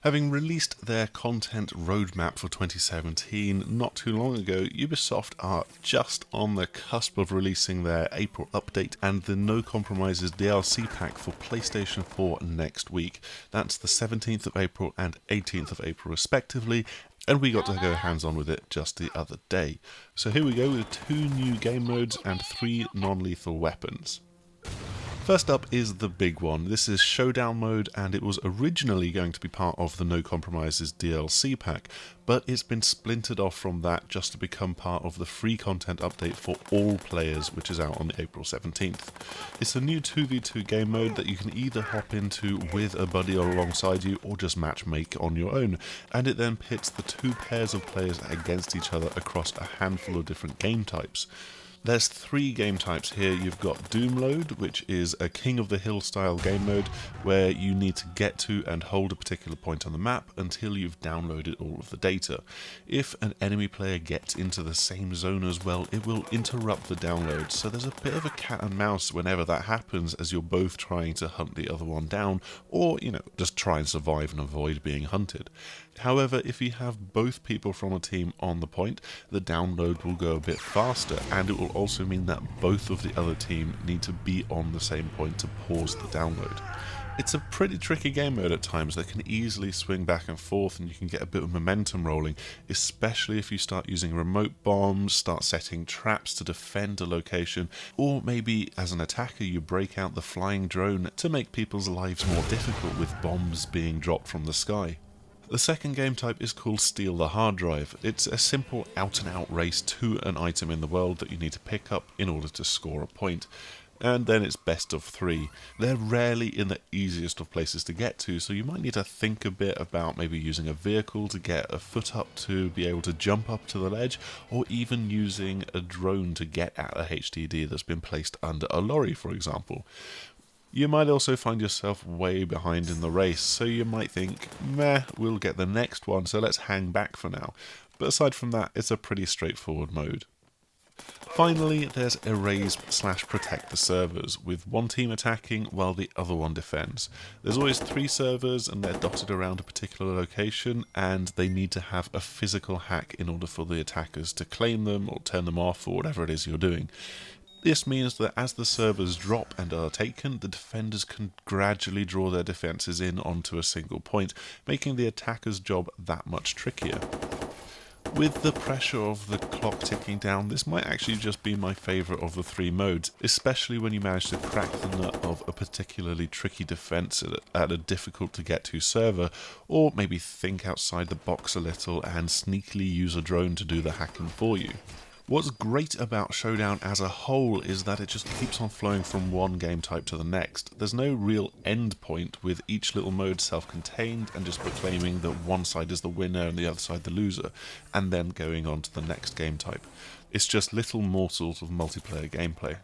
Having released their content roadmap for 2017 not too long ago, Ubisoft are just on the cusp of releasing their April update and the No Compromises DLC pack for PlayStation 4 next week. That's the 17th of April and 18th of April respectively, and we got to go hands-on with it just the other day. So here we go with 2 new game modes and 3 non-lethal weapons. First up is the big one. This is Showdown Mode, and it was originally going to be part of the No Compromises DLC pack, but it's been splintered off from that just to become part of the free content update for all players, which is out on April 17th. It's a new 2v2 game mode that you can either hop into with a buddy alongside you or just matchmake on your own, and it then pits the 2 pairs of players against each other across a handful of different game types. There's 3 game types here. You've got Doom Load, which is a King of the Hill style game mode where you need to get to and hold a particular point on the map until you've downloaded all of the data. If an enemy player gets into the same zone as well, it will interrupt the download, so there's a bit of a cat and mouse whenever that happens, as you're both trying to hunt the other one down, or, just try and survive and avoid being hunted. However, if you have both people from a team on the point, the download will go a bit faster, and it will also mean that both of the other team need to be on the same point to pause the download. It's a pretty tricky game mode at times that can easily swing back and forth, and you can get a bit of momentum rolling, especially if you start using remote bombs, start setting traps to defend a location, or maybe as an attacker you break out the flying drone to make people's lives more difficult with bombs being dropped from the sky. The second game type is called Steal the Hard Drive. It's a simple out-and-out race to an item in the world that you need to pick up in order to score a point. And then it's best of 3. They're rarely in the easiest of places to get to, so you might need to think a bit about maybe using a vehicle to get a foot up to be able to jump up to the ledge, or even using a drone to get at a HDD that's been placed under a lorry, for example. You might also find yourself way behind in the race, so you might think, meh, we'll get the next one, so let's hang back for now. But aside from that, it's a pretty straightforward mode. Finally, there's Erase/Protect the servers, with one team attacking while the other one defends. There's always 3 servers, and they're dotted around a particular location, and they need to have a physical hack in order for the attackers to claim them or turn them off or whatever it is you're doing. This means that as the servers drop and are taken, the defenders can gradually draw their defences in onto a single point, making the attacker's job that much trickier. With the pressure of the clock ticking down, this might actually just be my favourite of the 3 modes, especially when you manage to crack the nut of a particularly tricky defence at a difficult to get to server, or maybe think outside the box a little and sneakily use a drone to do the hacking for you. What's great about Showdown as a whole is that it just keeps on flowing from one game type to the next. There's no real end point, with each little mode self-contained and just proclaiming that one side is the winner and the other side the loser, and then going on to the next game type. It's just little morsels of multiplayer gameplay.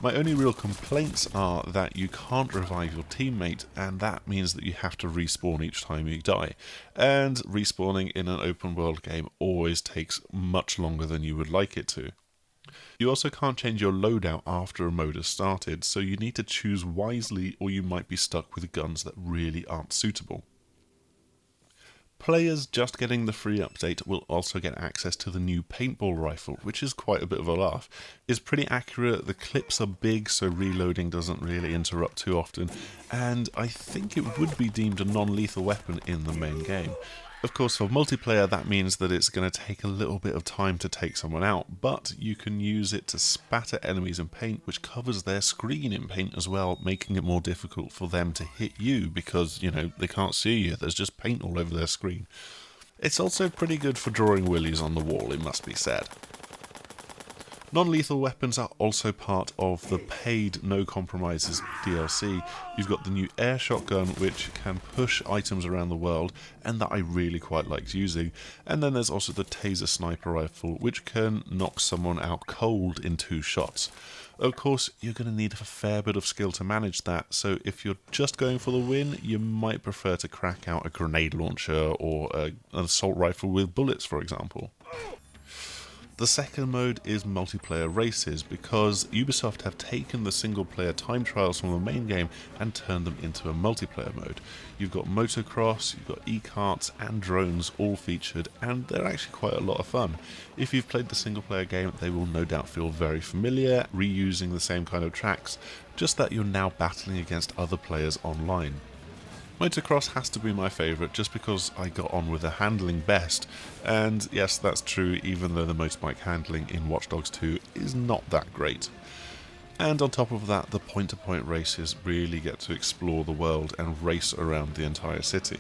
My only real complaints are that you can't revive your teammate, and that means that you have to respawn each time you die. And respawning in an open world game always takes much longer than you would like it to. You also can't change your loadout after a mode has started, so you need to choose wisely or you might be stuck with guns that really aren't suitable. Players just getting the free update will also get access to the new Paintball Rifle, which is quite a bit of a laugh. It's pretty accurate, the clips are big so reloading doesn't really interrupt too often, and I think it would be deemed a non-lethal weapon in the main game. Of course, for multiplayer that means that it's going to take a little bit of time to take someone out, but you can use it to spatter enemies in paint, which covers their screen in paint as well, making it more difficult for them to hit you because, they can't see you, there's just paint all over their screen. It's also pretty good for drawing willies on the wall, it must be said. Non-lethal weapons are also part of the paid No Compromises DLC. You've got the new air shotgun, which can push items around the world, and that I really quite liked using. And then there's also the taser sniper rifle, which can knock someone out cold in 2 shots. Of course, you're going to need a fair bit of skill to manage that, so if you're just going for the win, you might prefer to crack out a grenade launcher or an assault rifle with bullets, for example. The second mode is multiplayer races, because Ubisoft have taken the single player time trials from the main game and turned them into a multiplayer mode. You've got motocross, you've got e-karts and drones all featured, and they're actually quite a lot of fun. If you've played the single player game, they will no doubt feel very familiar, reusing the same kind of tracks, just that you're now battling against other players online. Motocross has to be my favourite just because I got on with the handling best, and yes, that's true even though the motorbike handling in Watch Dogs 2 is not that great. And on top of that, the point-to-point races really get to explore the world and race around the entire city.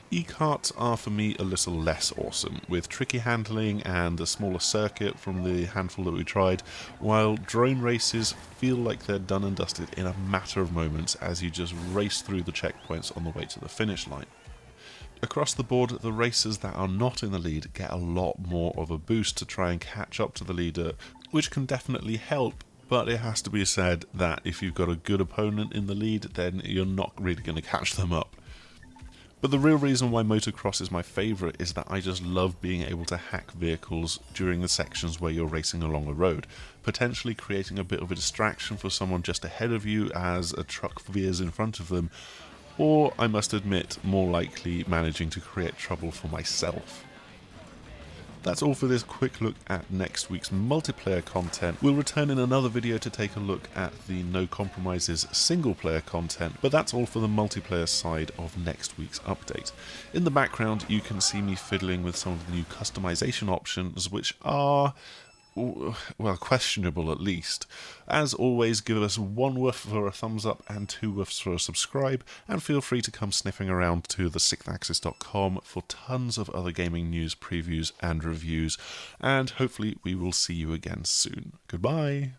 E-karts are for me a little less awesome, with tricky handling and a smaller circuit from the handful that we tried, while drone races feel like they're done and dusted in a matter of moments as you just race through the checkpoints on the way to the finish line. Across the board, the racers that are not in the lead get a lot more of a boost to try and catch up to the leader, which can definitely help, but it has to be said that if you've got a good opponent in the lead, then you're not really going to catch them up. But the real reason why motocross is my favourite is that I just love being able to hack vehicles during the sections where you're racing along a road, potentially creating a bit of a distraction for someone just ahead of you as a truck veers in front of them, or, I must admit, more likely managing to create trouble for myself. That's all for this quick look at next week's multiplayer content. We'll return in another video to take a look at the No Compromises single player content, but that's all for the multiplayer side of next week's update. In the background you can see me fiddling with some of the new customization options, which are, well, questionable at least. As always, give us one woof for a thumbs up and two woofs for a subscribe, and feel free to come sniffing around to the6thAxis.com for tons of other gaming news, previews and reviews, and hopefully we will see you again soon. Goodbye!